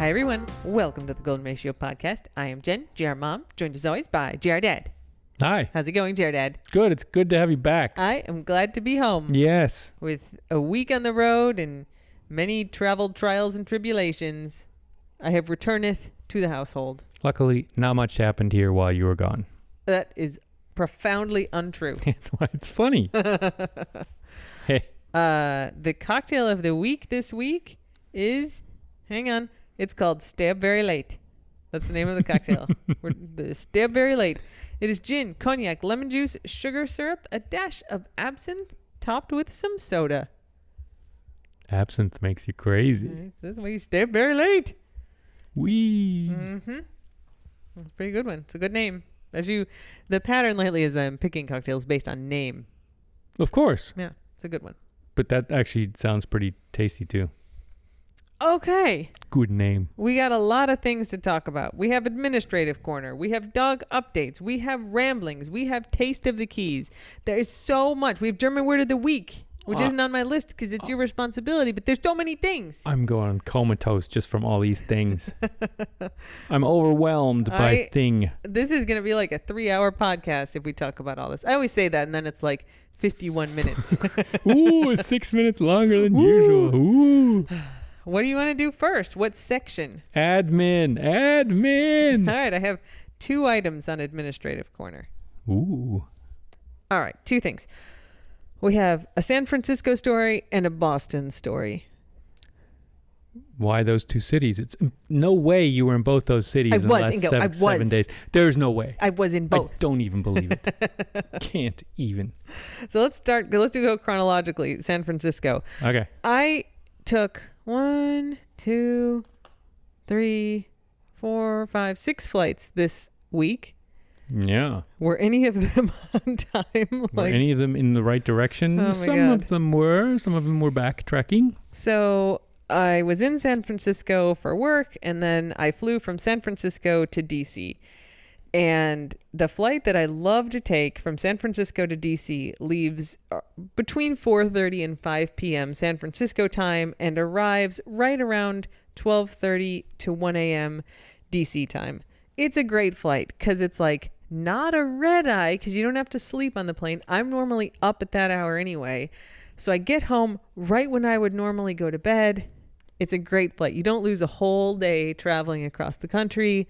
Hi, everyone. Welcome to the Golden Ratio Podcast. I am Jen, GR Mom, joined as always by GR Dad. Hi. How's it going, GR Dad? Good. It's good to have you back. I am glad to be home. Yes. With a week on the road and many travel trials and tribulations, I have returneth to the household. Luckily, not much happened here while you were gone. That is profoundly untrue. That's why it's funny. Hey. The cocktail of the week this week is, hang on, it's called Stay Up Very Late. That's the name of the cocktail. Stay Up Very Late. It is gin, cognac, lemon juice, sugar syrup, a dash of absinthe, topped with some soda. Absinthe makes you crazy. Right, so that's why you stay up very late. Wee. Mm-hmm. That's a pretty good one. It's a good name. The pattern lately is I'm picking cocktails based on name. Of course. Yeah, it's a good one. But that actually sounds pretty tasty too. Okay. Good name. We got a lot of things to talk about. We have administrative corner. We have dog updates. We have ramblings. We have taste of the keys. There's so much. We have German word of the week, which isn't on my list because it's your responsibility, but there's so many things. I'm going comatose just from all these things. I'm overwhelmed by thing. This is going to be like a 3-hour podcast if we talk about all this. I always say that, and then it's like 51 minutes. Ooh, 6 minutes longer than usual. Ooh. What do you want to do first? What section? Admin. All right, I have 2 items on administrative corner. Ooh. All right, 2 things. We have a San Francisco story and a Boston story. Why those 2 cities? It's no way you were in both those cities in the last 7 days. There's no way. I was in both. I don't even believe it. Can't even. So let's go chronologically. San Francisco. Okay. I took 1, 2, 3, 4, 5, 6 flights this week. Yeah. Were any of them on time? Were any of them in the right direction? Oh Some of them were. Some of them were backtracking. So I was in San Francisco for work, and then I flew from San Francisco to DC. And the flight that I love to take from San Francisco to DC leaves between 4:30 and 5 p.m. San Francisco time and arrives right around 12:30 to 1 a.m. DC time. It's a great flight because it's like not a red eye because you don't have to sleep on the plane. I'm normally up at that hour anyway. So I get home right when I would normally go to bed. It's a great flight. You don't lose a whole day traveling across the country.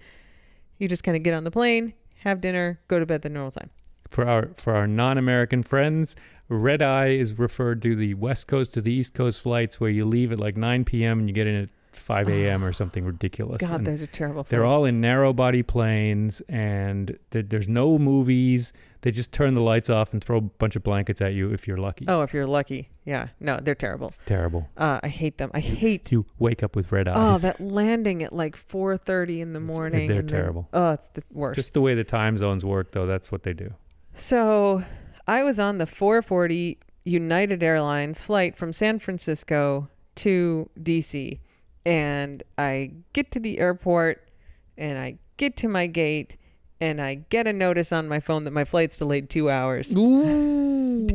You just kind of get on the plane, have dinner, go to bed the normal time. For our non-American friends, red eye is referred to the West Coast to the East Coast flights where you leave at like 9 p.m. and you get in at 5 a.m. or something ridiculous. God, and those are terrible flights. They're all in narrow body planes, and there's no movies. They just turn the lights off and throw a bunch of blankets at you if you're lucky. Oh, if you're lucky. Yeah. No, they're terrible. It's terrible. I hate them. I hate to wake up with red eyes. Oh, that landing at like 4:30 in the morning. They're terrible. It's the worst. Just the way the time zones work, though, that's what they do. So I was on the 440 United Airlines flight from San Francisco to DC. And I get to the airport, and I get to my gate, and I get a notice on my phone that my flight's delayed 2 hours. Ooh,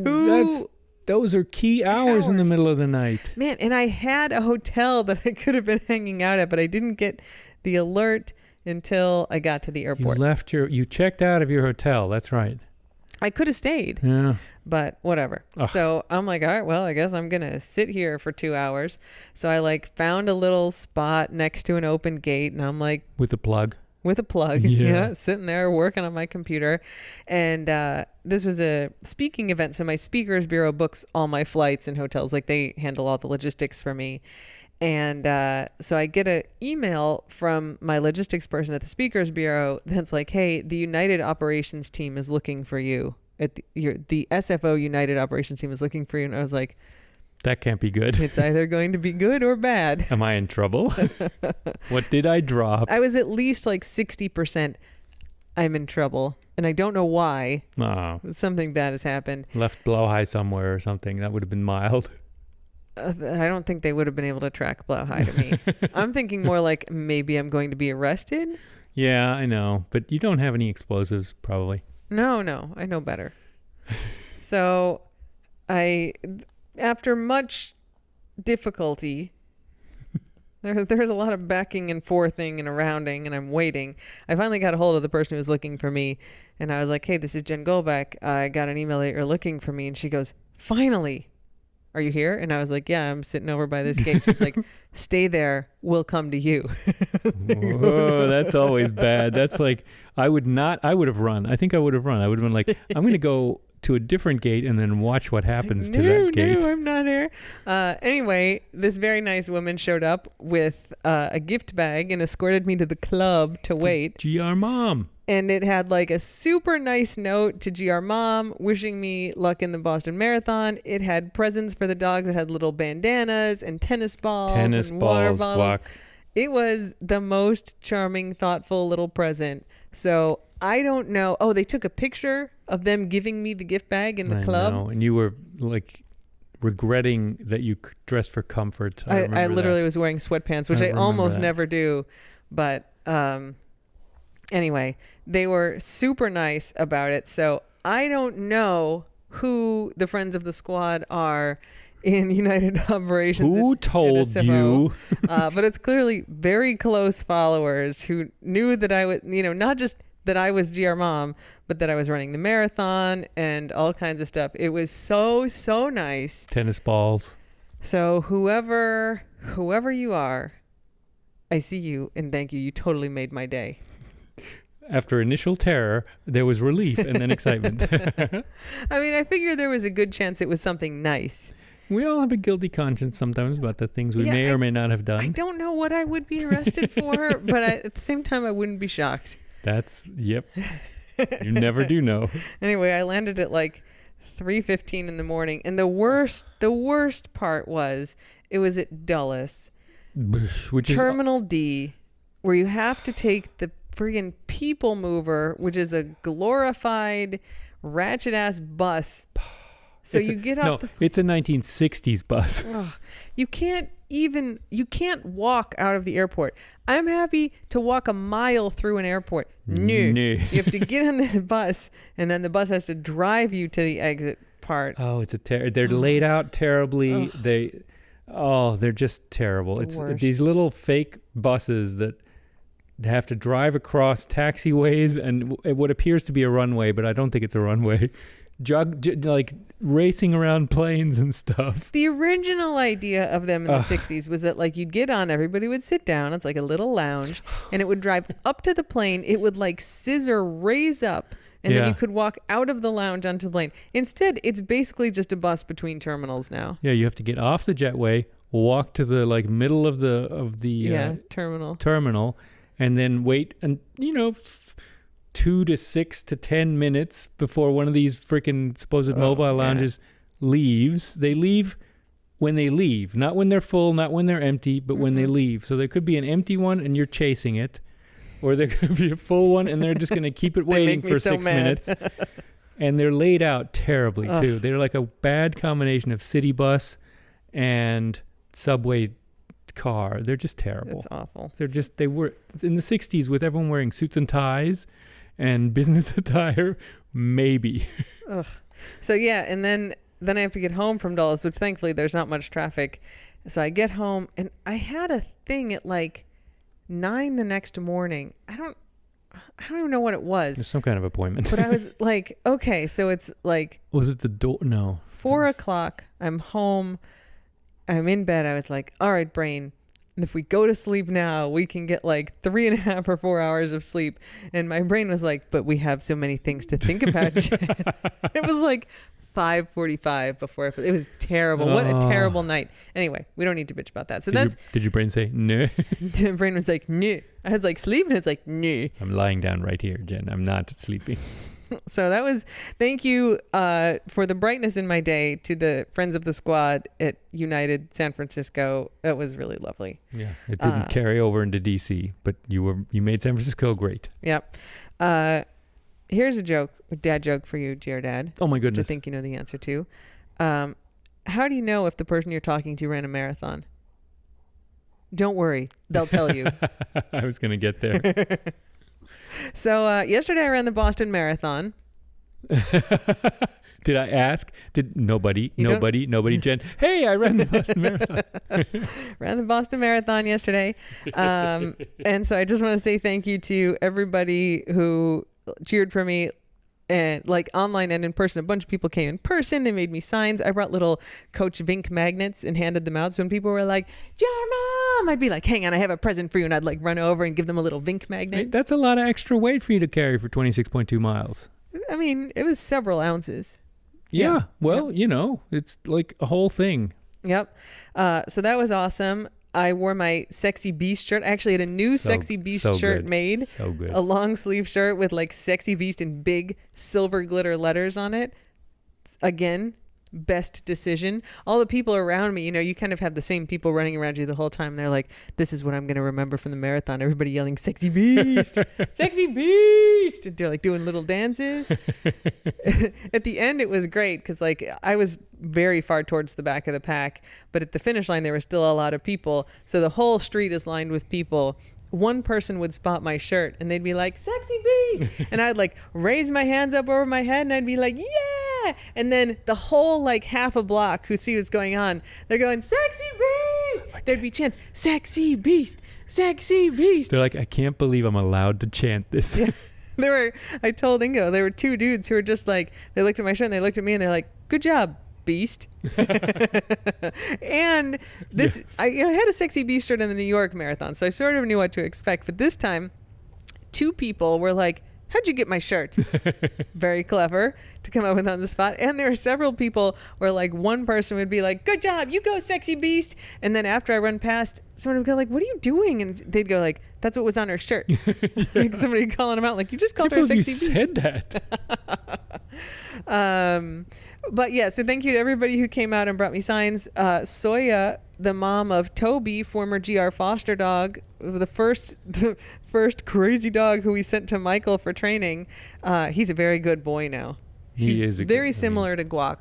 those are key hours in the middle of the night. Man, and I had a hotel that I could have been hanging out at, but I didn't get the alert until I got to the airport. You checked out of your hotel. That's right. I could have stayed. Yeah. But whatever. Ugh. So I'm like, all right, well, I guess I'm going to sit here for 2 hours. So I found a little spot next to an open gate, and I'm like... With a plug. Yeah, sitting there working on my computer. And this was a speaking event. So my speakers bureau books all my flights and hotels. They handle all the logistics for me. And so I get an email from my logistics person at the speakers bureau that's like, hey, the United Operations team is looking for you. The SFO United Operations team is looking for you. And I was like... That can't be good. It's either going to be good or bad. Am I in trouble? What did I drop? I was at least 60% I'm in trouble. And I don't know why. Oh. Something bad has happened. Left blow high somewhere or something. That would have been mild. I don't think they would have been able to track blow high to me. I'm thinking more like maybe I'm going to be arrested. Yeah, I know. But you don't have any explosives, probably. No. I know better. So after much difficulty, There's a lot of backing and forthing and arounding, and I'm waiting. I finally got a hold of the person who was looking for me, and I was like, hey, this is Jen Goldbeck. I got an email that you're looking for me. And she goes, finally, are you here? And I was like, yeah, I'm sitting over by this gate. She's like, stay there. We'll come to you. Whoa, that's always bad. That's like, I would have run. I think I would have run. I would have been like, I'm going to go to a different gate and then watch what happens to that gate. No, I'm not here. Anyway, this very nice woman showed up with a gift bag and escorted me to the club to wait. GR Mom. And it had like a super nice note to GR Mom wishing me luck in the Boston Marathon. It had presents for the dogs. It had little bandanas and tennis balls and water bottles. Guac. It was the most charming, thoughtful little present. So I don't know. Oh, they took a picture of them giving me the gift bag in the club. Know. And you were like regretting that you dressed for comfort. I literally was wearing sweatpants, which I almost never do. But anyway, they were super nice about it. So I don't know who the friends of the squad are in United Operations. Who told you? But it's clearly very close followers who knew that I was, not just that I was GR Mom, but that I was running the marathon and all kinds of stuff. It was so, so nice. Tennis balls. So whoever you are, I see you and thank you. You totally made my day. After initial terror, there was relief and then excitement. I mean, I figured there was a good chance it was something nice. We all have a guilty conscience sometimes about the things we may or may not have done. I don't know what I would be arrested for, but at the same time, I wouldn't be shocked. Yep. You never do know. Anyway, I landed at like 3:15 in the morning. And the worst part was it was at Dulles, which Terminal D, where you have to take the friggin' people mover, which is a glorified ratchet ass bus. So you get up. No, it's a 1960s bus. You can't walk out of the airport. I'm happy to walk a mile through an airport. No. You have to get on the bus, and then the bus has to drive you to the exit part. Oh, it's they're laid out terribly. They're just terrible. It's these little fake buses that have to drive across taxiways and what appears to be a runway, but I don't think it's a runway. Like racing around planes and stuff. The original idea of them in the 60s was that like you'd get on, everybody would sit down, it's like a little lounge, and it would drive up to the plane. It would like scissor raise up, and then you could walk out of the lounge onto the plane. Instead, it's basically just a bus between terminals now. Yeah, you have to get off the jetway, walk to the like middle of the terminal, and then wait and 2 to 6 to 10 minutes before one of these freaking supposed mobile lounges leaves. They leave when they leave, not when they're full, not when they're empty, but when they leave. So there could be an empty one and you're chasing it, or there could be a full one and they're just going to keep it waiting for 6 minutes. And they're laid out terribly too. They're like a bad combination of city bus and subway car. They're just terrible. It's awful. They were in the 60s with everyone wearing suits and ties and business attire, maybe. So and then I have to get home from Dulles, which thankfully there's not much traffic. So I get home and I had a thing at like 9 the next morning. I don't even know what it was. There's some kind of appointment. But I was like, okay, so it's like, was it the door? No. 4:00. I'm home. I'm in bed. I was like, all right, brain, if we go to sleep now, we can get like 3.5 or 4 hours of sleep. And my brain was like, but we have so many things to think about. It was like 5:45 before it was terrible. What a terrible night. Anyway, we don't need to bitch about that. So did your brain say no? The brain was like, no. I was like, sleep, and it's like, no. I'm lying down right here, Jen. I'm not sleeping. So that was, thank you for the brightness in my day to the friends of the squad at United San Francisco. That was really lovely. Yeah, it didn't carry over into DC, but you made San Francisco great. Yep. Here's a dad joke for you, dear Dad. Oh my goodness. Which I think you know the answer to. How do you know if the person you're talking to ran a marathon? Don't worry, they'll tell you. I was going to get there. So yesterday I ran the Boston Marathon. Did I ask? Did nobody, Jen? Hey, I ran the Boston Marathon. Ran the Boston Marathon yesterday. And so I just want to say thank you to everybody who cheered for me, and like online and in person. A bunch of people came in person. They made me signs. I brought little Coach Vink magnets and handed them out. So when people were like, "Your mom," I'd be like, "Hang on, I have a present for you." And I'd like run over and give them a little Vink magnet. Wait, that's a lot of extra weight for you to carry for 26.2 miles. I mean, it was several ounces. Yeah. Well, it's like a whole thing. Yep. So that was awesome. I wore my Sexy Beast shirt. I actually had a new Sexy Beast shirt made. So good. A long sleeve shirt with like Sexy Beast in big silver glitter letters on it. Again, best decision. All the people around me, you kind of have the same people running around you the whole time. They're like, this is what I'm going to remember from the marathon. Everybody yelling, Sexy Beast, Sexy Beast. And they're like doing little dances. At the end, it was great because like I was very far towards the back of the pack, but at the finish line, there were still a lot of people. So the whole street is lined with people. One person would spot my shirt and they'd be like, Sexy Beast. And I'd like raise my hands up over my head and I'd be like, yeah. And then the whole like half a block who see what's going on, they're going, Sexy Beast. There'd be chants, Sexy Beast, Sexy Beast. They're like, I can't believe I'm allowed to chant this. Yeah. I told Ingo, there were two dudes who were just like, they looked at my shirt and they looked at me and they're like, good job, Beast. And this, yes. I had a Sexy Beast shirt in the New York Marathon, so I sort of knew what to expect. But this time, two people were like, how'd you get my shirt? Very clever to come up with on the spot. And there were several people where like one person would be like, good job, you go Sexy Beast. And then after I run past, someone would go like, what are you doing? And they'd go like, that's what was on her shirt. Like somebody calling them out like, you just called her Sexy Beast. You said that. But yeah, so thank you to everybody who came out and brought me signs. Soya, the mom of Toby, former GR Foster dog, the first crazy dog who we sent to Michael for training. He's a very good boy now. He is very similar to Guac.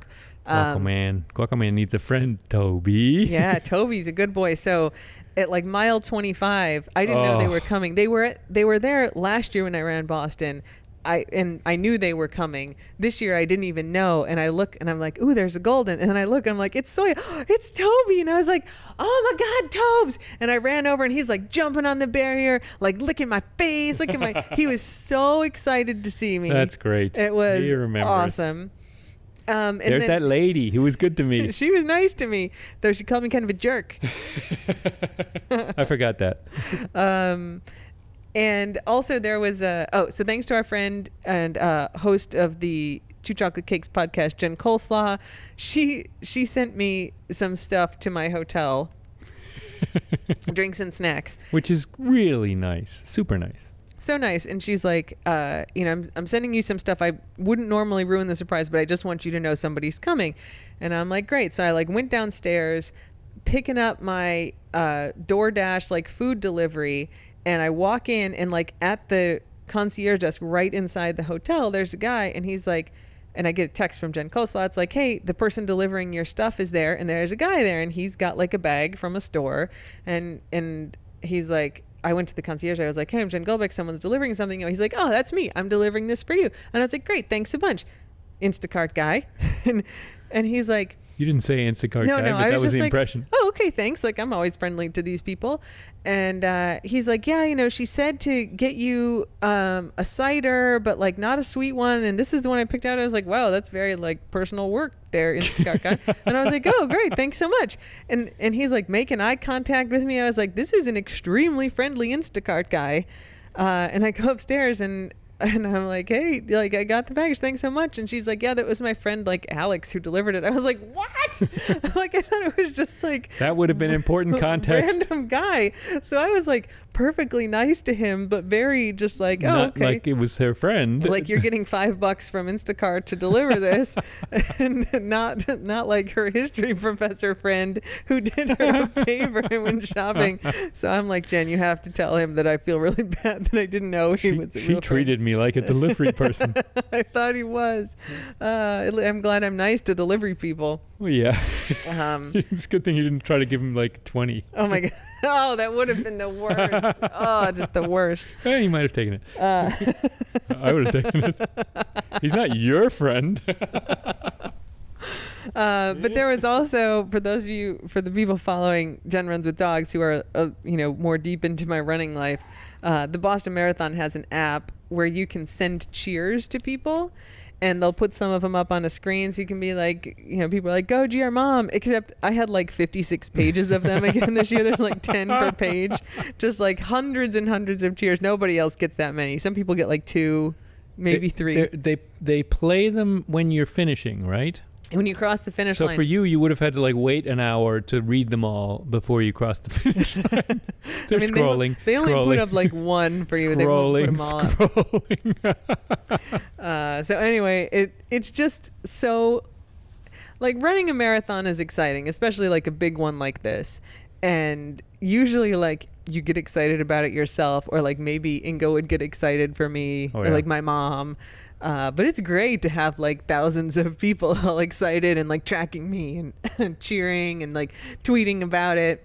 Guacamole needs a friend, Toby. Yeah, Toby's a good boy. So at like mile 25, I didn't know they were coming. They were there last year when I ran Boston. I knew they were coming. This year I didn't even know, and I look and I'm like, ooh, there's a golden, and then I look and I'm like, it's Soya, it's Toby, and I was like, oh my God, Tobes, and I ran over and he's like jumping on the barrier, like licking my face, he was so excited to see me. That's great. It was awesome. There's that lady who was good to me. She was nice to me, though she called me kind of a jerk. I forgot that. And also there was so thanks to our friend and host of the Two Chocolate Cakes podcast, Jen Coleslaw. She sent me some stuff to my hotel, drinks and snacks, which is really nice, super nice. So nice. And she's like, I'm sending you some stuff. I wouldn't normally ruin the surprise, but I just want you to know somebody's coming. And I'm like, great. So I like went downstairs, picking up my DoorDash like food delivery. And I walk in and like at the concierge desk right inside the hotel, there's a guy and he's like, and I get a text from Jen Coleslaw. It's like, hey, the person delivering your stuff is there. And there's a guy there and he's got like a bag from a store. And he's like, I went to the concierge. I was like, hey, I'm Jen Goldbeck. Someone's delivering something. And he's like, oh, that's me. I'm delivering this for you. And I was like, great. Thanks a bunch. Instacart guy. and he's like, you didn't say Instacart guy, but that was the impression. Oh, okay, thanks. Like, I'm always friendly to these people. And he's like, yeah, she said to get you a cider, but like not a sweet one. And this is the one I picked out. I was like, wow, that's very like personal work there, Instacart guy. And I was like, oh, great. Thanks so much. And he's like making eye contact with me. I was like, this is an extremely friendly Instacart guy. And I go upstairs and I'm like, hey, like I got the package, thanks so much. And she's like, yeah, that was my friend like Alex who delivered it. I was like, what? Like I thought it was just like that would have been important context. Random guy. So I was like perfectly nice to him, but very just like, oh, not okay. Like it was her friend. Like you're getting $5 from Instacart to deliver this, and not like her history professor friend who did her a favor when shopping. So I'm like, Jen, you have to tell him that I feel really bad that I didn't know he was. She treated me like a delivery person. I thought he was. I'm glad I'm nice to delivery people. Well, yeah. It's a good thing you didn't try to give him like 20. Oh my God. Oh, that would have been the worst. Oh, just the worst. He might have taken it. I would have taken it. He's not your friend. But there was also, for the people following Jen Runs with Dogs who are, more deep into my running life, the Boston Marathon has an app where you can send cheers to people. And they'll put some of them up on a screen so you can be like, people are like, go GR Mom. Except I had like 56 pages of them again this year. There's like 10 per page. Just like hundreds and hundreds of cheers. Nobody else gets that many. Some people get like 2, maybe 3. They play them when you're finishing, right? When you cross the finish line. So for you would have had to like wait an hour to read them all before you cross the finish line. They're scrolling. They only put up like one for you. They won't put them all up. So anyway, it's just so, like, running a marathon is exciting, especially like a big one like this. And usually, like, you get excited about it yourself, or like maybe Ingo would get excited for me, or like my mom. But it's great to have like thousands of people all excited and like tracking me and cheering and like tweeting about it.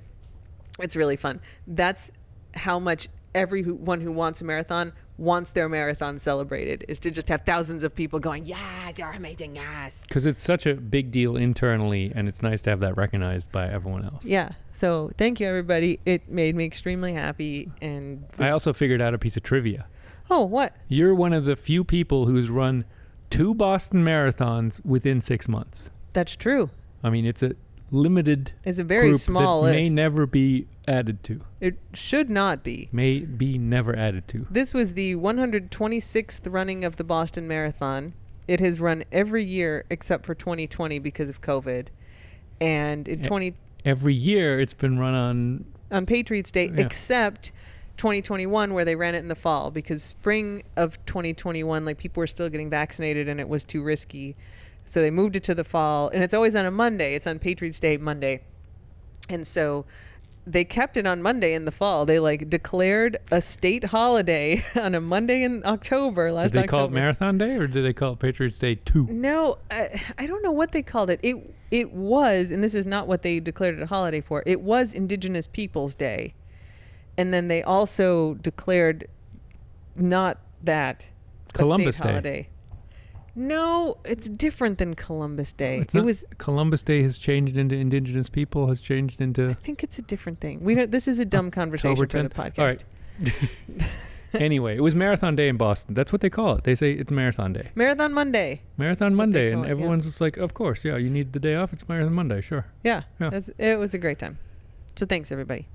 It's really fun. That's how much everyone who wants a marathon wants their marathon celebrated, is to just have thousands of people going, yeah, you're amazing, yes. Because it's such a big deal internally, and it's nice to have that recognized by everyone else. Yeah. So thank you, everybody. It made me extremely happy. And I also figured out a piece of trivia. Oh, what? You're one of the few people who's run 2 Boston marathons within 6 months. That's true. I mean, it's a limited It's a very group small that list. may never be added to. It should not be. May be never added to. This was the 126th running of the Boston Marathon. It has run every year except for 2020 because of COVID. And in every year it's been run on Patriots Day, except 2021, where they ran it in the fall, because spring of 2021, like, people were still getting vaccinated and it was too risky. So they moved it to the fall, and it's always on a Monday. It's on Patriots Day Monday. And so they kept it on Monday in the fall. They like declared a state holiday on a Monday in October last October. Did they call it Marathon Day, or did they call it Patriots Day 2? No, I don't know what they called it. It was, and this is not what they declared it a holiday for, it was Indigenous Peoples Day. And then they also declared not that Columbus a state holiday. Day. No, it's different than Columbus Day. It was Columbus Day has changed into Indigenous People, has changed into. I think it's a different thing. This is a dumb conversation for the podcast. All right. Anyway, it was Marathon Day in Boston. That's what they call it. They say it's Marathon Day. Marathon Monday. Marathon Monday, and everyone's just like, of course, yeah, you need the day off. It's Marathon Monday, sure. Yeah. It was a great time. So thanks, everybody.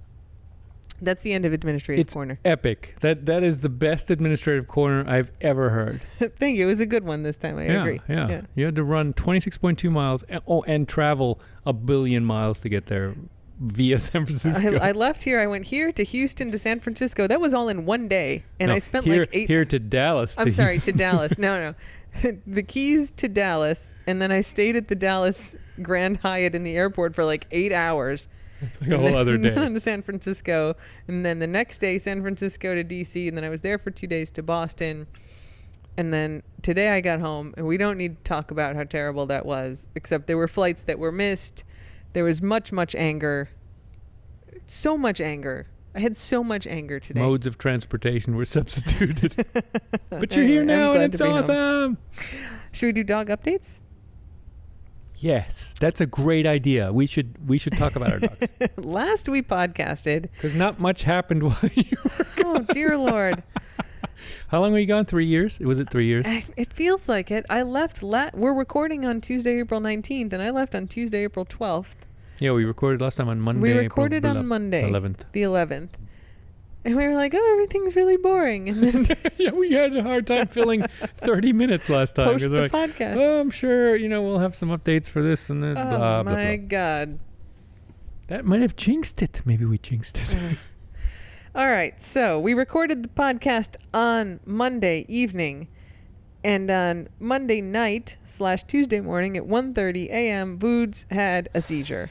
That's the end of Administrative Corner. It's epic. That is the best Administrative Corner I've ever heard. Thank you. It was a good one this time. I agree. Yeah. You had to run 26.2 miles and travel 1 billion miles to get there via San Francisco. I left here. I went here to Houston to San Francisco. That was all in one day. And I spent like 8... Here to Dallas. I'm sorry, to Dallas. No. The Keys to Dallas. And then I stayed at the Dallas Grand Hyatt in the airport for like 8 hours. It's like a whole other day. On to San Francisco, and then the next day San Francisco to DC, and then I was there for 2 days to Boston, and then today I got home, and we don't need to talk about how terrible that was, except there were flights that were missed. There was much anger. So much anger. I had so much anger today. Modes of transportation were substituted. But you're here now, and it's awesome. Should we do dog updates? Yes, that's a great idea. We should talk about our dogs. Last we podcasted, because not much happened while you were gone. Oh, dear Lord. How long were you gone? 3 years? Was it 3 years? It feels like it. I left. We're recording on Tuesday, April 19th, and I left on Tuesday, April 12th. Yeah, we recorded last time on Monday. We recorded on Monday, 11th. The 11th. And we were like, oh, everything's really boring. And then yeah, we had a hard time filling 30 minutes last time. Post the podcast. Oh, I'm sure, we'll have some updates for this and that. Oh, blah, my blah, blah. God. That might have jinxed it. Maybe we jinxed it. All right. So we recorded the podcast on Monday evening. And on Monday night / Tuesday morning at 1:30 a.m., Boods had a seizure.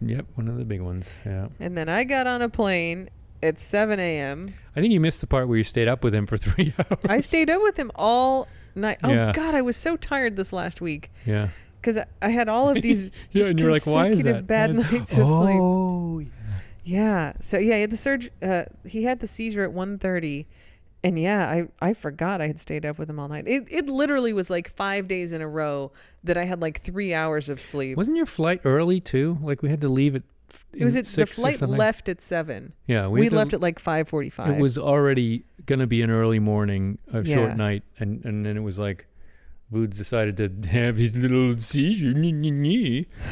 Yep, one of the big ones. Yeah. And then I got on a plane at 7 a.m. I think you missed the part where you stayed up with him for 3 hours. I stayed up with him all night. Oh, God, I was so tired this last week. Yeah. Because I had all of these just and you're like, why is that? bad nights of sleep. Oh, yeah. Yeah. So, yeah, he had the seizure at 1:30. And yeah, I forgot I had stayed up with him all night. It literally was like 5 days in a row that I had like 3 hours of sleep. Wasn't your flight early too? Like we had to leave at it was the flight left at 7. Yeah, we left at like 5:45. It was already gonna be an early morning, a short night, and then it was like Voods decided to have his little seizure.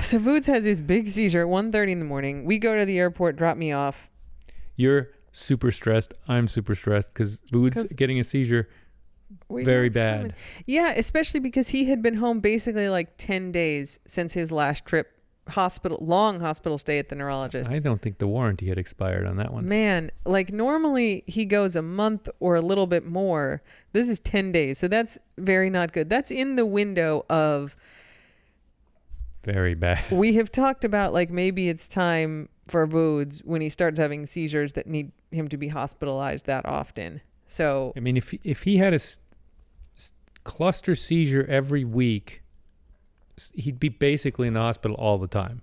So Voods has his big seizure at 1:30 in the morning. We go to the airport, drop me off. You're super stressed. I'm super stressed because Voods getting a seizure, very bad. Coming. Yeah, especially because he had been home basically like 10 days since his last trip. Long hospital stay at the neurologist. I don't think the warranty had expired on that one. Man, like normally he goes a month or a little bit more. This is 10 days. So that's very not good. That's in the window of very bad. We have talked about like maybe it's time for Voods when he starts having seizures that need him to be hospitalized that often. So I mean, if he had a cluster seizure every week, he'd be basically in the hospital all the time.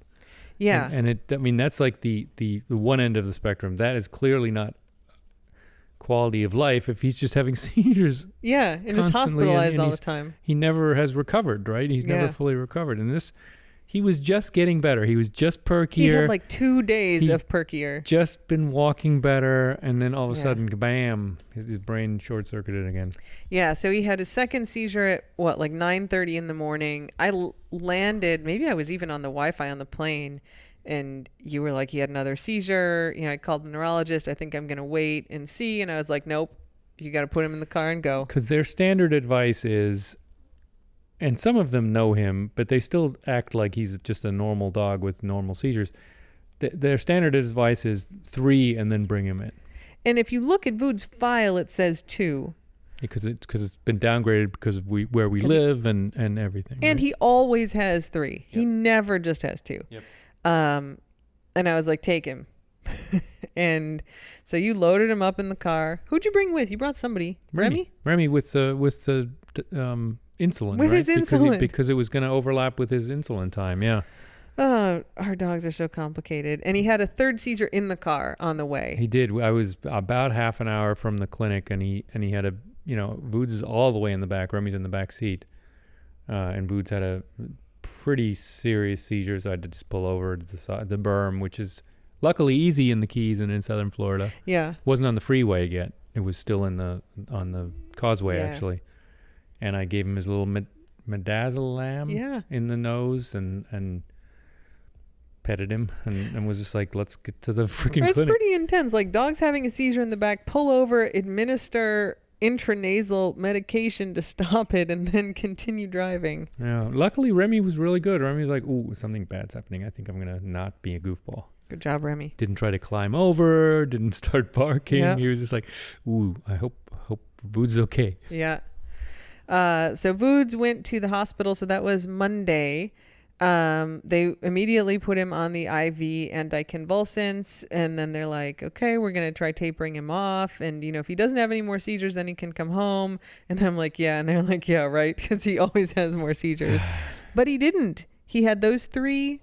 Yeah. And I mean, that's like the one end of the spectrum. That is clearly not quality of life if he's just having seizures. Yeah, and just hospitalized and all the time. He never has recovered, right? He's never fully recovered. And he was just getting better. He was just perkier. He had like 2 days of perkier. Just been walking better, and then all of a sudden, bam, his brain short-circuited again. Yeah, so he had his second seizure at, like 9:30 in the morning. I landed, maybe I was even on the Wi-Fi on the plane, and you were like, he had another seizure. I called the neurologist. I think I'm going to wait and see. And I was like, nope, you got to put him in the car and go. Because their standard advice is... And some of them know him, but they still act like he's just a normal dog with normal seizures. Their standard advice is 3 and then bring him in. And if you look at Voods' file, it says 2. Because it's been downgraded because of where we live and everything. And he always has 3. He never just has 2. Yep. And I was like, take him. And so you loaded him up in the car. Who'd you bring with? You brought somebody. Remy? Remy with the insulin, with right? his insulin, because it was going to overlap with his insulin time. Yeah. Oh, our dogs are so complicated. And he had a third seizure in the car on the way. He did. I was about half an hour from the clinic, and he had a Voods is all the way in the back. Remy's in the back seat, and Voods had a pretty serious seizure. So I had to just pull over to the berm, which is luckily easy in the Keys and in Southern Florida. Yeah. Wasn't on the freeway yet. It was still on the causeway actually. And I gave him his little midazolam in the nose and petted him and was just like, let's get to the freaking clinic. It's pretty intense. Like dogs having a seizure in the back, pull over, administer intranasal medication to stop it, and then continue driving. Yeah. Luckily, Remy was really good. Remy was like, ooh, something bad's happening. I think I'm going to not be a goofball. Good job, Remy. Didn't try to climb over, didn't start barking. Yep. He was just like, ooh, I hope Voods is okay. Yeah. So Voods went to the hospital. So that was Monday. They immediately put him on the IV anticonvulsants, and then they're like, okay, we're going to try tapering him off. And, if he doesn't have any more seizures, then he can come home. And I'm like, yeah. And they're like, yeah, right. Because he always has more seizures. But he didn't. He had those 3.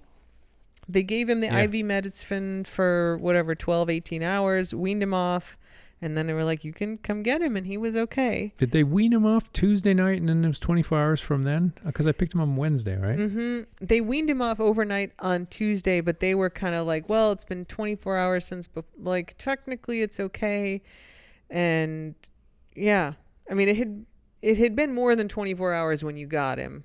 They gave him the IV medicine for 12, 18 hours, weaned him off. And then they were like, you can come get him. And he was okay. Did they wean him off Tuesday night and then it was 24 hours from then? Because I picked him up on Wednesday, right? Mm-hmm. They weaned him off overnight on Tuesday, but they were kind of like, well, it's been 24 hours since, technically it's okay. And yeah, I mean, it had been more than 24 hours when you got him.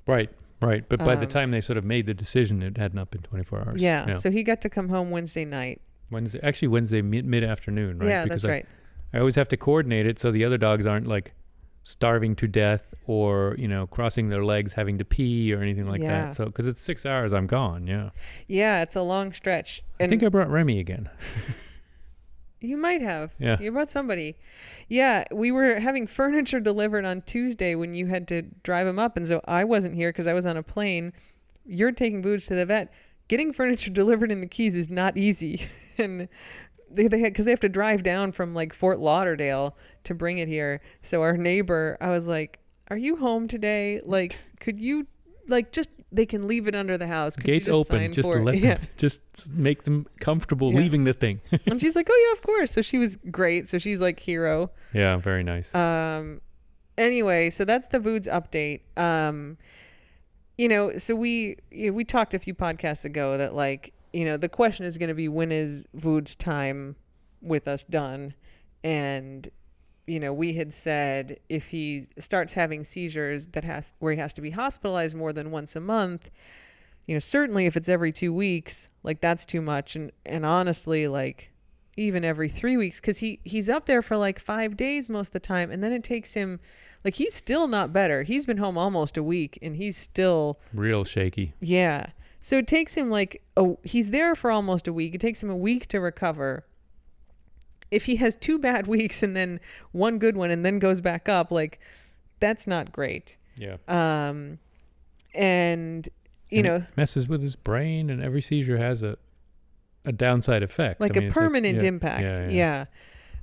Right. But by the time they sort of made the decision, it had not been 24 hours. Yeah. So he got to come home Wednesday night. Wednesday mid-afternoon, right? Yeah, because that's right. I always have to coordinate it so the other dogs aren't like starving to death or, crossing their legs having to pee or anything like that. So, because it's 6 hours, I'm gone. Yeah. Yeah, it's a long stretch. I think I brought Remy again. You might have. Yeah. You brought somebody. Yeah, we were having furniture delivered on Tuesday when you had to drive him up. And so I wasn't here because I was on a plane. You're taking Voods to the vet. Getting furniture delivered in the Keys is not easy. And because they have to drive down from like Fort Lauderdale to bring it here. So our neighbor, I was like, are you home today? Like, could you just they can leave it under the house. Could Gates you just open, sign just for to it? let them, just make them comfortable leaving the thing. And she's like, oh yeah, of course. So she was great. So she's like hero. Yeah, very nice. Anyway, so that's the Voods update. So we talked a few podcasts ago that like, the question is going to be, when is Voods' time with us done? And we had said if he starts having seizures where he has to be hospitalized more than once a month, certainly if it's every 2 weeks, like that's too much. And honestly, like even every 3 weeks, because he's up there for like 5 days most of the time. And then it takes him, like, he's still not better. He's been home almost a week and he's still real shaky. Yeah. So it takes him he's there for almost a week. It takes him a week to recover. If he has 2 bad weeks and then 1 good one and then goes back up, like that's not great. Yeah. And it messes with his brain, and every seizure has a downside effect. Like a permanent impact. Yeah.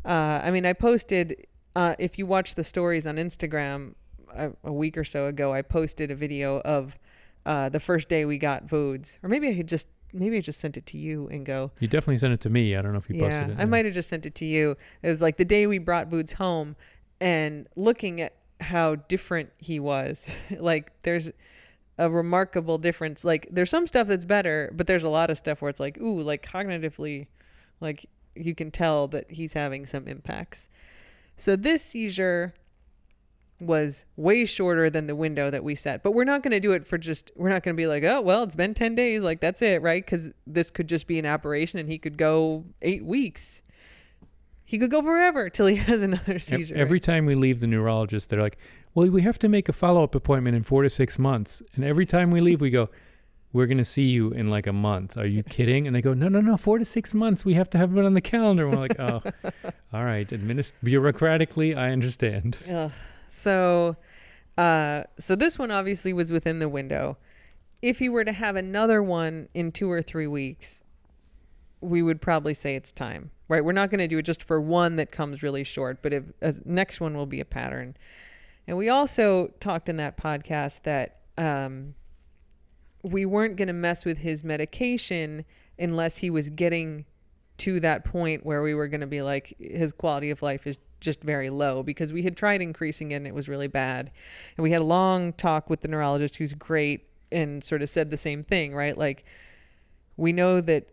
I posted, if you watch the stories on Instagram a week or so ago, I posted a video of the first day we got Voods. Or maybe I just sent it to you, Ingo. You definitely sent it to me. I don't know if you posted it. I might have just sent it to you. It was like the day we brought Voods home, and looking at how different he was. Like there's a remarkable difference. Like there's some stuff that's better, but there's a lot of stuff where it's like, ooh, like cognitively, like you can tell that he's having some impacts. So this seizure was way shorter than the window that we set, but we're not going to do it we're not going to be like, oh, well, it's been 10 days. Like that's it. Right. Cause this could just be an aberration and he could go 8 weeks. He could go forever till he has another seizure. Every time we leave the neurologist, they're like, well, we have to make a follow-up appointment in 4 to 6 months. And every time we leave, we go, we're going to see you in like a month. Are you kidding? And they go, no, 4 to 6 months. We have to have it on the calendar. And we're like, oh, all right. Bureaucratically, I understand. So this one obviously was within the window. If he were to have another one in 2 or 3 weeks, we would probably say it's time, right? We're not going to do it just for one that comes really short, but next one will be a pattern. And we also talked in that podcast that we weren't going to mess with his medication unless he was getting to that point where we were going to be like, his quality of life is just very low, because we had tried increasing it and it was really bad. And we had a long talk with the neurologist, who's great, and sort of said the same thing, right? Like, we know that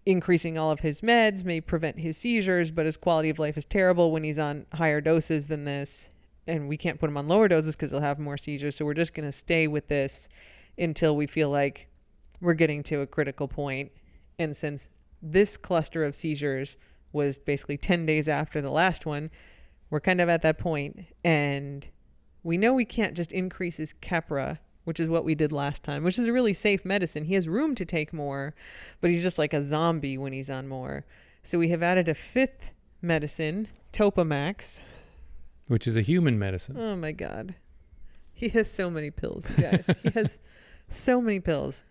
increasing all of his meds may prevent his seizures, but his quality of life is terrible when he's on higher doses than this. And we can't put him on lower doses because he'll have more seizures. So we're just going to stay with this until we feel like we're getting to a critical point. And since this cluster of seizures was basically 10 days after the last one, we're kind of at that point. And we know we can't just increase his Keppra, which is what we did last time, which is a really safe medicine. He has room to take more, but he's just like a zombie when he's on more. So we have added a 5th medicine, Topamax. Which is a human medicine. Oh my God. He has so many pills, you guys. He has so many pills.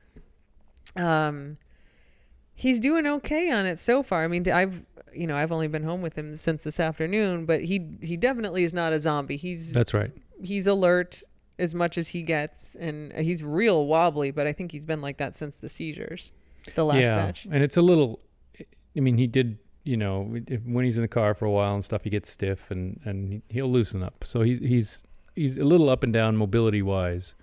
He's doing okay on it so far. I mean, I've only been home with him since this afternoon, but he definitely is not a zombie. That's right. He's alert as much as he gets, and he's real wobbly, but I think he's been like that since the seizures, the last batch. And it's a little, I mean, he did, when he's in the car for a while and stuff, he gets stiff and he'll loosen up. So he's a little up and down mobility wise,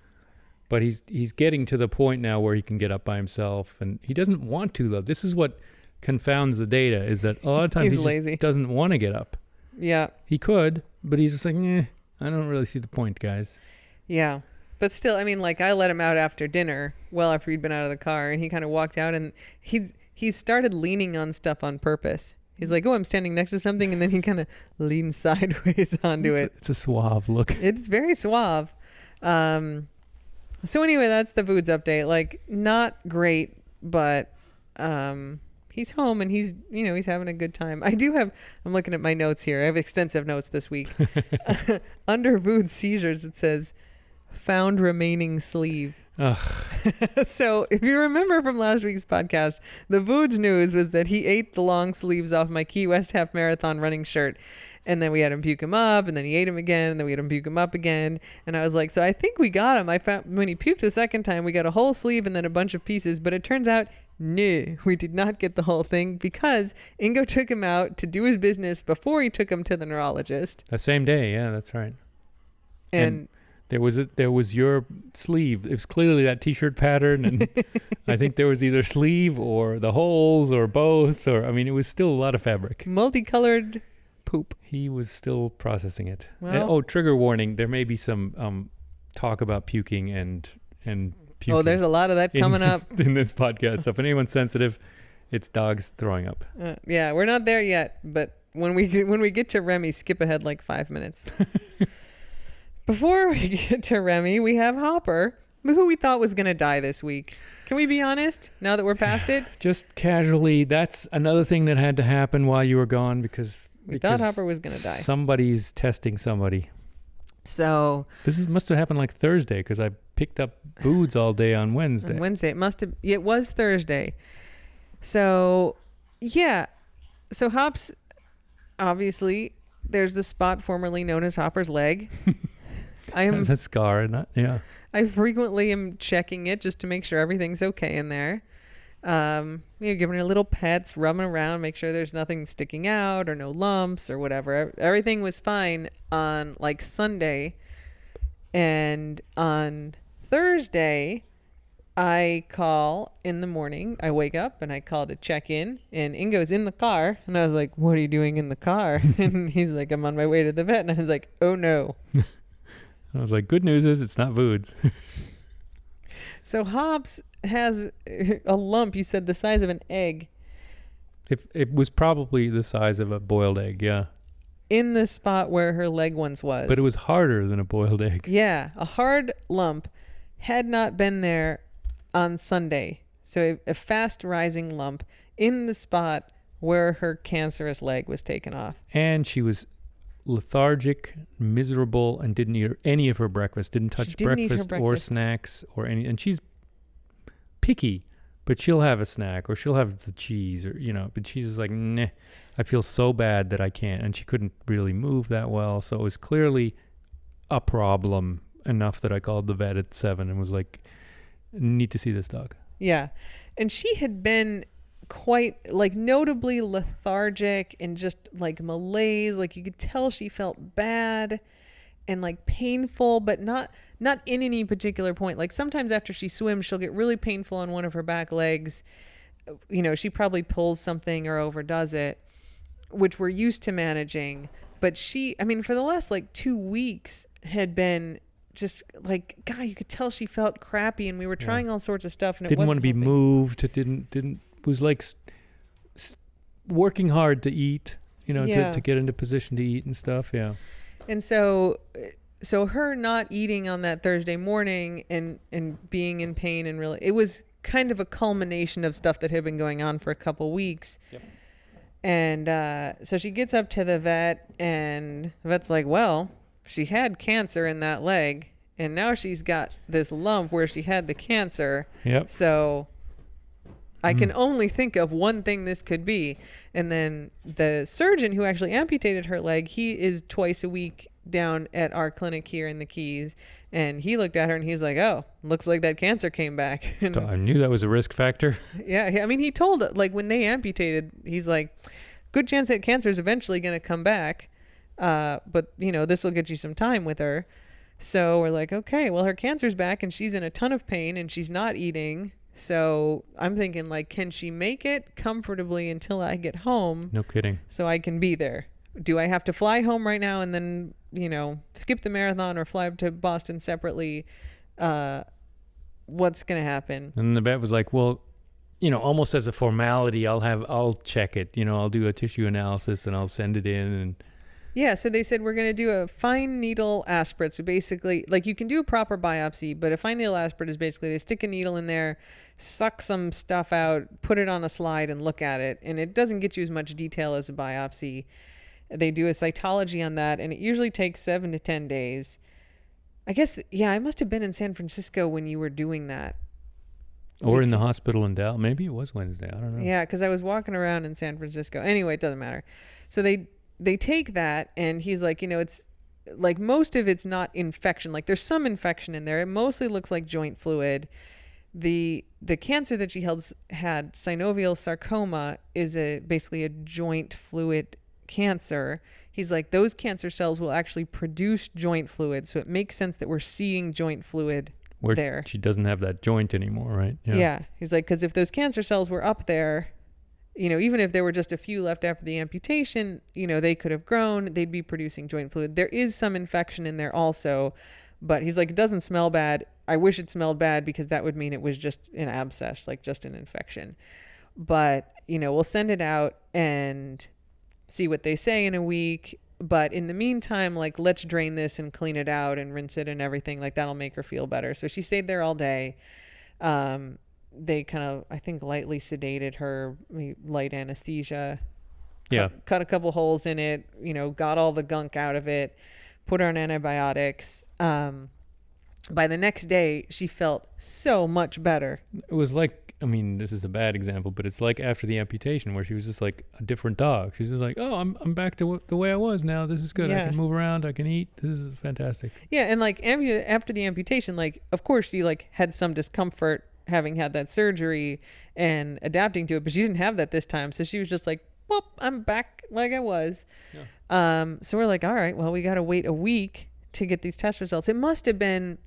but he's getting to the point now where he can get up by himself, and he doesn't want to, though. This is what confounds the data, is that a lot of times he lazy. Just doesn't want to get up. Yeah. He could, but he's just like, I don't really see the point, guys. Yeah. But still, I mean, like, I let him out after dinner, well after he'd been out of the car, and he kind of walked out, and he started leaning on stuff on purpose. He's like, oh, I'm standing next to something, and then he kind of leans sideways onto it. It's a suave look. It's very suave. So anyway, that's the Voods update. Like, not great, but he's home, and he's having a good time. I'm looking at my notes here. I have extensive notes this week. Under Voods seizures, it says, found remaining sleeve. So if you remember from last week's podcast, the Voods news was that he ate the long sleeves off my Key West half marathon running shirt, And then we had him puke him up, and then he ate him again, and then we had him puke him up again. And I was like, so I think we got him. I found when he puked the second time, we got a whole sleeve and then a bunch of pieces. But it turns out, no, we did not get the whole thing because Ingo took him out to do his business before he took him to the neurologist. The same day, yeah, that's right. And there was your sleeve. It was clearly that T-shirt pattern, and I think there was either sleeve or the holes or both. Or I mean, it was still a lot of fabric. Multicolored poop. He was still processing it. Well, trigger warning. There may be some talk about puking and puking. Oh, there's a lot of that coming up in this podcast. So if anyone's sensitive, it's dogs throwing up. Yeah, we're not there yet, but when we get to Remy, skip ahead like 5 minutes. Before we get to Remy, we have Hopper, who we thought was going to die this week. Can we be honest now that we're past it? Just casually, that's another thing that had to happen while you were gone because we thought Hopper was going to die. Somebody's testing somebody. So must have happened like Thursday because I picked up foods all day on Wednesday. It was Thursday. So, yeah. So Hops, obviously, there's the spot formerly known as Hopper's leg. That's a scar, yeah. I frequently am checking it just to make sure everything's okay in there. Giving her little pets, rubbing around, make sure there's nothing sticking out or no lumps or whatever. Everything was fine on like Sunday. And on Thursday, I call in the morning. I wake up and I call to check in, and Ingo's in the car. And I was like, what are you doing in the car? And he's like, I'm on my way to the vet. And I was like, oh no. I was like, good news is it's not foods. So Hobbs has a lump, you said the size of an egg. It was probably the size of a boiled egg, yeah. In the spot where her leg once was. But it was harder than a boiled egg. Yeah, a hard lump had not been there on Sunday. So a fast rising lump in the spot where her cancerous leg was taken off. And she was lethargic, miserable, and didn't eat any of her breakfast. Didn't touch breakfast or snacks or any. And she's picky, but she'll have a snack or she'll have the cheese or, but she's just like, nah, I feel so bad that I can't. And she couldn't really move that well. So it was clearly a problem enough that I called the vet at 7 and was like, need to see this dog. Yeah. And she had been quite like notably lethargic and just like malaise. Like you could tell she felt bad and like painful, but not in any particular point. Like sometimes after she swims, she'll get really painful on one of her back legs. She probably pulls something or overdoes it, which we're used to managing. But for the last like 2 weeks had been just like, God, you could tell she felt crappy, and we were trying all sorts of stuff, and didn't want to be moved. Was like working hard to eat, to get into position to eat and stuff. Yeah. And so her not eating on that Thursday morning and being in pain, and really, it was kind of a culmination of stuff that had been going on for a couple weeks. Yep. And so she gets up to the vet, and the vet's like, well, she had cancer in that leg, and now she's got this lump where she had the cancer. Yep. So I can only think of one thing this could be. And then the surgeon who actually amputated her leg, he is twice a week down at our clinic here in the Keys. And he looked at her and he's like, oh, looks like that cancer came back. And I knew that was a risk factor. Yeah. He told, like, when they amputated, he's like, good chance that cancer is eventually going to come back. But, this will get you some time with her. So we're like, okay, well, her cancer's back and she's in a ton of pain and she's not eating. So I'm thinking, like, can she make it comfortably until I get home? No kidding. So I can be there. Do I have to fly home right now and then, skip the marathon or fly up to Boston separately? What's going to happen? And the vet was like, well, almost as a formality, I'll check it. I'll do a tissue analysis and I'll send it in. And yeah, so they said we're going to do a fine needle aspirate. So basically, like, you can do a proper biopsy, but a fine needle aspirate is basically they stick a needle in there, suck some stuff out, put it on a slide and look at it. And it doesn't get you as much detail as a biopsy. They do a cytology on that, and it usually takes 7 to 10 days. I guess, I must have been in San Francisco when you were doing that. Or in the hospital in Maybe it was Wednesday. I don't know. Yeah, because I was walking around in San Francisco. Anyway, it doesn't matter. So they they take that, and he's like, it's like most of it's not infection. Like there's some infection in there. It mostly looks like joint fluid. The cancer that she had synovial sarcoma is basically a joint fluid cancer. He's like, those cancer cells will actually produce joint fluid, so it makes sense that we're seeing joint fluid there. She doesn't have that joint anymore, right? Yeah. He's like, because if those cancer cells were up there, even if there were just a few left after the amputation, they could have grown, they'd be producing joint fluid. There is some infection in there also, but he's like, it doesn't smell bad. I wish it smelled bad because that would mean it was just an abscess, like just an infection. But, we'll send it out and see what they say in a week. But in the meantime, like, let's drain this and clean it out and rinse it and everything. Like, that'll make her feel better. So she stayed there all day. They kind of, I think, lightly sedated her, light anesthesia. Yeah. Cut a couple holes in it, got all the gunk out of it, put her on antibiotics. By the next day, she felt so much better. It was like, this is a bad example, but it's like after the amputation where she was just like a different dog. She's just like, oh, I'm back to the way I was now. This is good. Yeah. I can move around. I can eat. This is fantastic. Yeah, and like after the amputation, like, of course she like had some discomfort having had that surgery and adapting to it, but she didn't have that this time. So she was just like, well, I'm back like I was. Yeah. So we're like, all right, well, we got to wait a week to get these test results. It must have been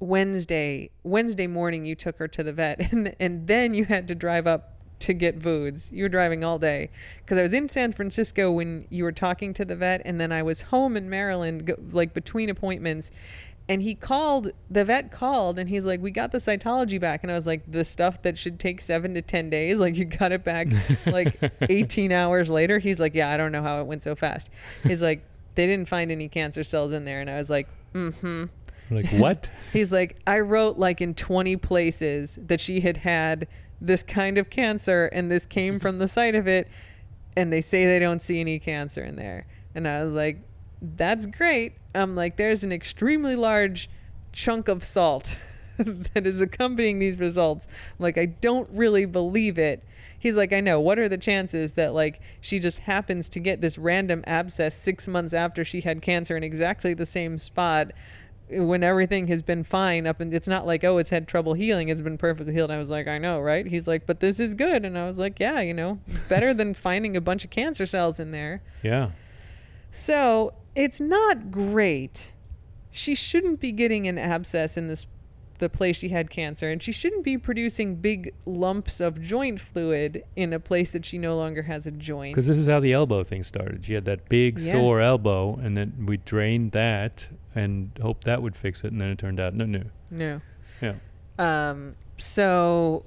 Wednesday morning you took her to the vet, and then you had to drive up to get Voods. You were driving all day, because I was in San Francisco when you were talking to the vet, and then I was home in Maryland, like between appointments, and the vet called, and he's like, we got the cytology back. And I was like, the stuff that should take 7 to 10 days, like you got it back like 18 hours later? He's like, yeah, I don't know how it went so fast. He's like, they didn't find any cancer cells in there. And I was like, like, what? He's like, I wrote like in 20 places that she had this kind of cancer, and this came from the site of it, and they say they don't see any cancer in there. And I was like, that's great. I'm like, there's an extremely large chunk of salt that is accompanying these results. I'm like, I don't really believe it. He's like, I know. What are the chances that like she just happens to get this random abscess 6 months after she had cancer in exactly the same spot, when everything has been fine up, and it's not like, oh, it's had trouble healing, it's been perfectly healed. And I was like, I know, right? He's like, but this is good. And I was like, yeah, better than finding a bunch of cancer cells in there. Yeah. So it's not great. She shouldn't be getting an abscess in the place she had cancer, and she shouldn't be producing big lumps of joint fluid in a place that she no longer has a joint. Because this is how the elbow thing started. She had that big sore elbow, and then we drained that and hoped that would fix it, and then it turned out no. Yeah. So,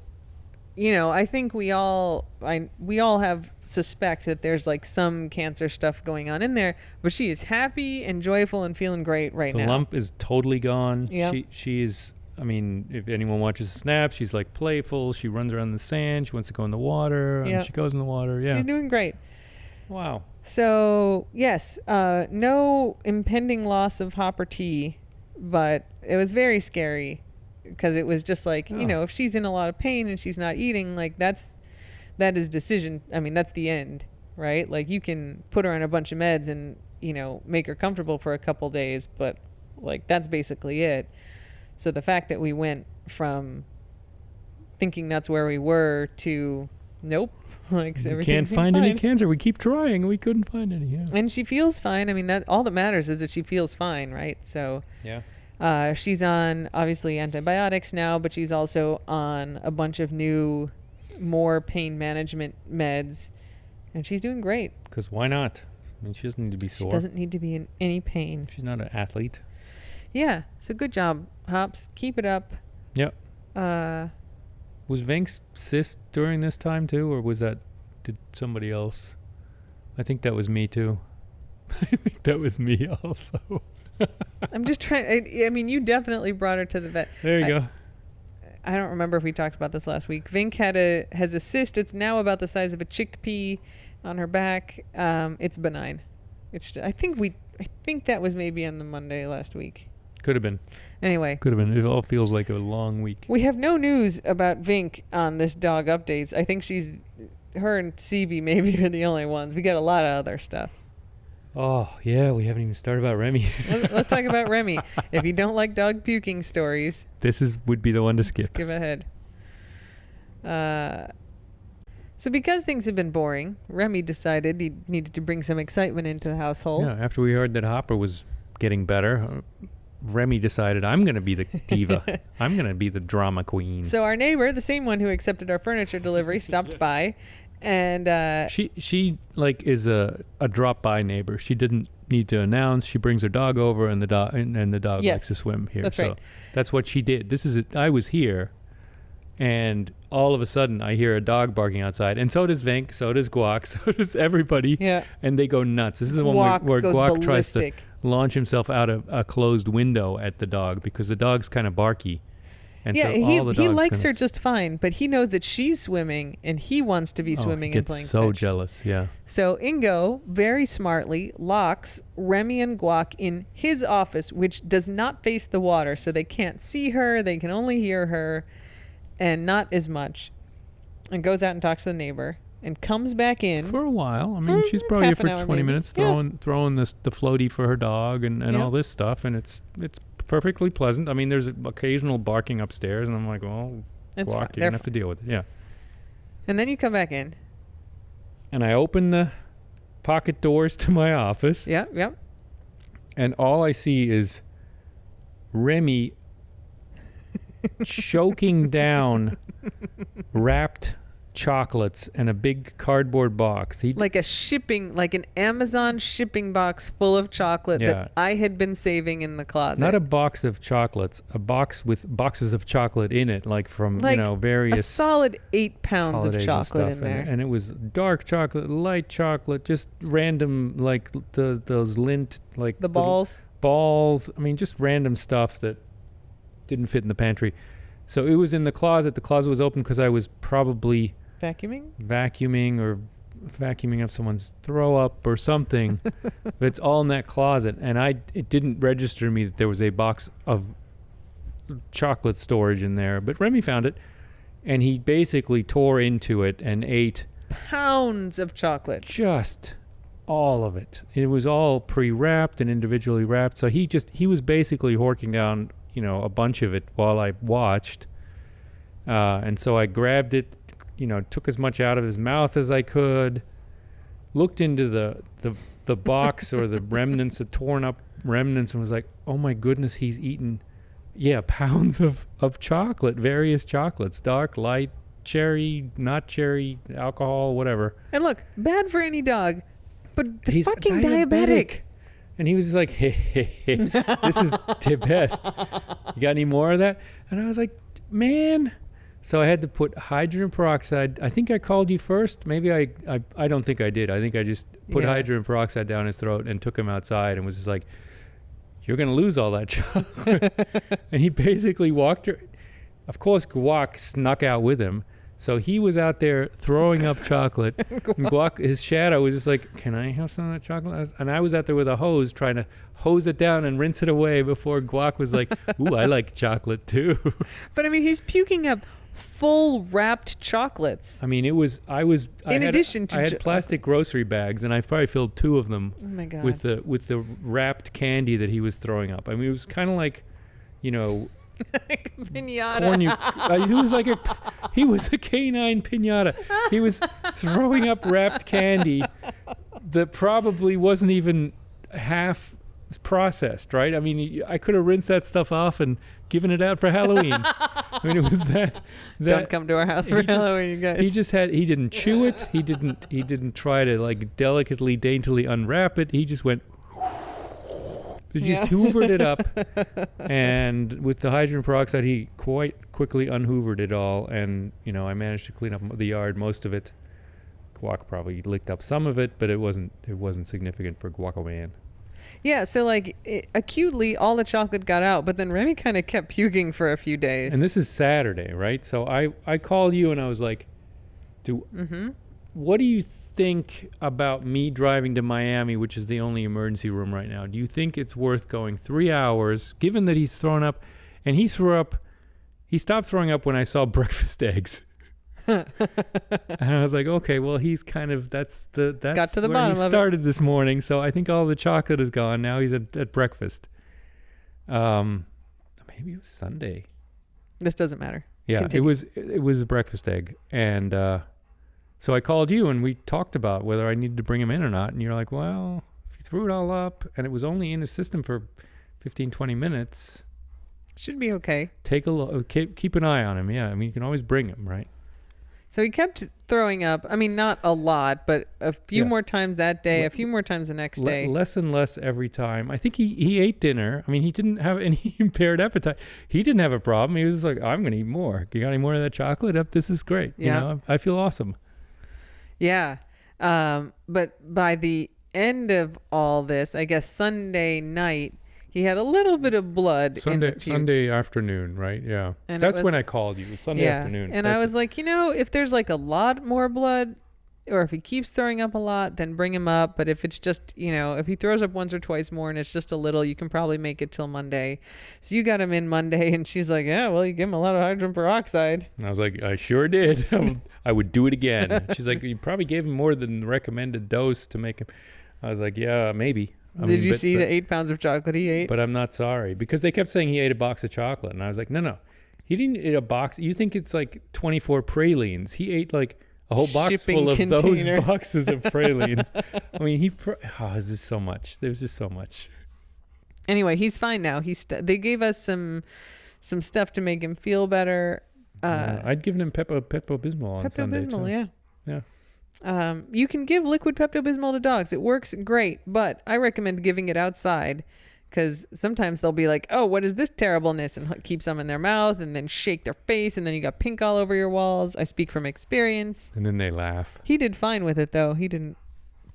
I think we all have suspect that there's like some cancer stuff going on in there, but she is happy and joyful and feeling great now. The lump is totally gone. Yeah. She is. If anyone watches Snap, she's like playful. She runs around in the sand. She wants to go in the water. She goes in the water. Yeah. She's doing great. Wow. So, yes, no impending loss of Hopper T, but it was very scary, because it was just like, if she's in a lot of pain and she's not eating, like that is decision. That's the end, right? Like, you can put her on a bunch of meds and, make her comfortable for a couple days, but like that's basically it. So the fact that we went from thinking that's where we were to nope, like we can't find any cancer. We keep trying. We couldn't find any. Yeah. And she feels fine. That all that matters is that she feels fine, right? So yeah. She's on obviously antibiotics now, but she's also on a bunch of new, more pain management meds, and she's doing great. Because why not? She doesn't need to be sore. She doesn't need to be in any pain. She's not an athlete. Yeah. So good job, Hops. Keep it up. Yep. Was Vink's cyst during this time too, or did somebody else? I think that was me too. I think that was me also. I'm just trying. You definitely brought her to the vet. There you go. I don't remember if we talked about this last week. Vink has a cyst. It's now about the size of a chickpea on her back. It's benign. I think that was maybe on the Monday last week. Could have been. Anyway. Could have been. It all feels like a long week. We have no news about Vink on this dog updates. I think her and CB maybe are the only ones. We got a lot of other stuff. Oh, yeah, we haven't even started about Remy. Let's talk about Remy. If you don't like dog puking stories, would be the one to skip. Skip ahead. So because things have been boring, Remy decided he needed to bring some excitement into the household. Yeah, after we heard that Hopper was getting better, Remy decided, I'm going to be the diva. I'm going to be the drama queen. So our neighbor, the same one who accepted our furniture delivery, stopped by. And she like is a drop-by neighbor. She didn't need to announce. She brings her dog over, and the dog Yes, likes to swim here. that's so right. that's what she did. This is it. I was here, and all of a sudden I hear a dog barking outside, and so does Vink, so does Guac, so does everybody. Yeah. And they go nuts. This is the one where Guac tries to launch himself out of a closed window at the dog because the dog's kind of barky. And yeah, so he likes her just fine, but he knows that she's swimming, and he wants to be swimming and playing fetch. He gets so fetch. jealous, yeah. So Ingo very smartly locks Remy and Guac in his office, which does not face the water, so they can't see her, they can only hear her, and not as much, and goes out and talks to the neighbor, and comes back in. For a while. I mean, she's probably here for 20 maybe. minutes throwing the floaty for her dog and Yeah. all this stuff, and it's perfectly pleasant. I mean, there's occasional barking upstairs, and I'm like, well, It's Guac, fine. you're going to have to deal with it. Yeah. And then you come back in. And I open the pocket doors to my office, Yep. and all I see is Remy choking down wrapped chocolates in a big cardboard box. Like an Amazon shipping box full of chocolate that I had been saving in the closet. Not a box of chocolates, a box with boxes of chocolate in it, like from various a solid 8 pounds of chocolate in there. And it was dark chocolate, light chocolate, just random, like those lint, like the balls. I mean, just random stuff that didn't fit in the pantry. So it was in the closet. The closet was open because I was probably vacuuming up someone's throw up or something. But it's all in that closet, and it didn't register to me that there was a box of chocolate storage in there. But Remy found it, and he basically tore into it and ate pounds of chocolate. Just all of it. It was all pre-wrapped and individually wrapped. So he was basically horking down, a bunch of it while I watched. And so I grabbed it, took as much out of his mouth as I could, looked into the box or the remnants, the torn up remnants, and was like, oh my goodness, he's eaten, pounds of chocolate, various chocolates, dark, light, cherry, not cherry, alcohol, whatever. And look, bad for any dog, but he's fucking diabetic. And he was just like, hey, this is the best. You got any more of that? And I was like, man. So I had to put hydrogen peroxide. I think I called you first. Maybe I don't think I did. I think I just put hydrogen peroxide down his throat and took him outside and was just like, you're going to lose all that chocolate. And he basically walked her. Of course, Guac snuck out with him. So he was out there throwing up chocolate. And Guac, his shadow was just like, can I have some of that chocolate? And I was out there with a hose trying to hose it down and rinse it away before Guac was like, ooh, I like chocolate too. But I mean, he's puking up full wrapped chocolates. I mean, I had plastic grocery bags, and I probably filled 2 of them. Oh my God. with the wrapped candy that he was throwing up. I mean, it was kind of like, like pinata. He was a canine pinata. He was throwing up wrapped candy that probably wasn't even half processed, right? I mean, I could have rinsed that stuff off and given it out for Halloween. I mean, it was that Don't come to our house for Halloween, you guys. He didn't chew it. He didn't try to like delicately, daintily unwrap it. He just went. He just hoovered it up, and with the hydrogen peroxide, he quite quickly unhoovered it all, and I managed to clean up the yard, most of it. Guac probably licked up some of it, but it wasn't significant for Guacaman. Yeah, so acutely, all the chocolate got out, but then Remy kind of kept puking for a few days. And this is Saturday, right? So I called you and I was like, what do you think about me driving to Miami, which is the only emergency room right now? Do you think it's worth going 3 hours, given that he's thrown up, and he stopped throwing up when I saw breakfast eggs. And I was like, okay, well, he's kind of, that's got to the where bottom he of started this morning. So I think all the chocolate is gone. Now he's at breakfast. Maybe it was Sunday. This doesn't matter. Yeah, Continue. it was a breakfast egg. And so I called you and we talked about whether I needed to bring him in or not. And you're like, well, if you threw it all up and it was only in his system for 15, 20 minutes. Should be okay. Take a look. Keep an eye on him. Yeah, I mean, you can always bring him, right? So he kept throwing up. I mean, not a lot, but a few more times that day, a few more times the next day. Less and less every time. I think he ate dinner. I mean, he didn't have any impaired appetite. He didn't have a problem. He was just like, I'm going to eat more. You got any more of that chocolate? This is great. Yeah. You know, I feel awesome. Yeah. But by the end of all this, I guess Sunday night, he had a little bit of blood in the puke. Sunday afternoon, right? Yeah. And that's when I called you. It was Sunday afternoon. And I was like, if there's like a lot more blood, or if he keeps throwing up a lot, then bring him up. But if it's just, if he throws up once or twice more and it's just a little, you can probably make it till Monday. So you got him in Monday, and she's like, yeah, well, you give him a lot of hydrogen peroxide. And I was like, I sure did. I would do it again. She's like, you probably gave him more than the recommended dose to make him. I was like, yeah, maybe. Did you see the 8 pounds of chocolate he ate? But I'm not sorry, because they kept saying he ate a box of chocolate. And I was like, no. He didn't eat a box. You think it's like 24 pralines. He ate like a whole box full of those boxes of pralines. I mean, this is so much. There's just so much. Anyway, he's fine now. They gave us some stuff to make him feel better. I'd given him Pepto-Bismol on Sunday. Pepto-Bismol, yeah. Yeah. You can give liquid Pepto-Bismol to dogs. It works great, but I recommend giving it outside, because sometimes they'll be like, oh, what is this terribleness? And keep some in their mouth and then shake their face, and then you got pink all over your walls. I speak from experience. And then they laugh. He did fine with it, though. He didn't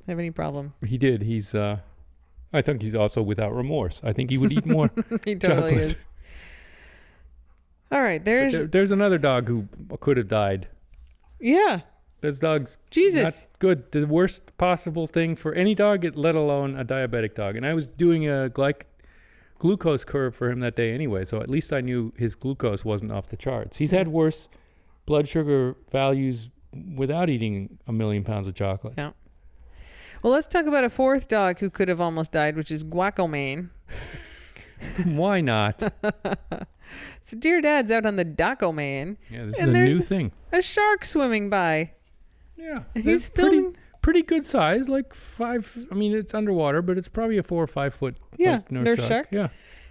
have any problem. He did. I think he's also without remorse. I think he would eat more. He totally chocolate. is. All right, there's another dog who could have died. Yeah. This dog's Jesus. Not good. The worst possible thing for any dog, let alone a diabetic dog. And I was doing a glucose curve for him that day anyway, so at least I knew his glucose wasn't off the charts. He's had worse blood sugar values without eating 1 million pounds of chocolate. Yeah. Well, let's talk about a fourth dog who could have almost died, which is Guacomane. Why not? So Dear Dad's out on the Docomane. Yeah, this is a new thing. A shark swimming by. Yeah. He's filming. Pretty good size, like 5. I mean, it's underwater, but it's probably a 4 or 5 foot. Yeah, nurse shark. Yeah.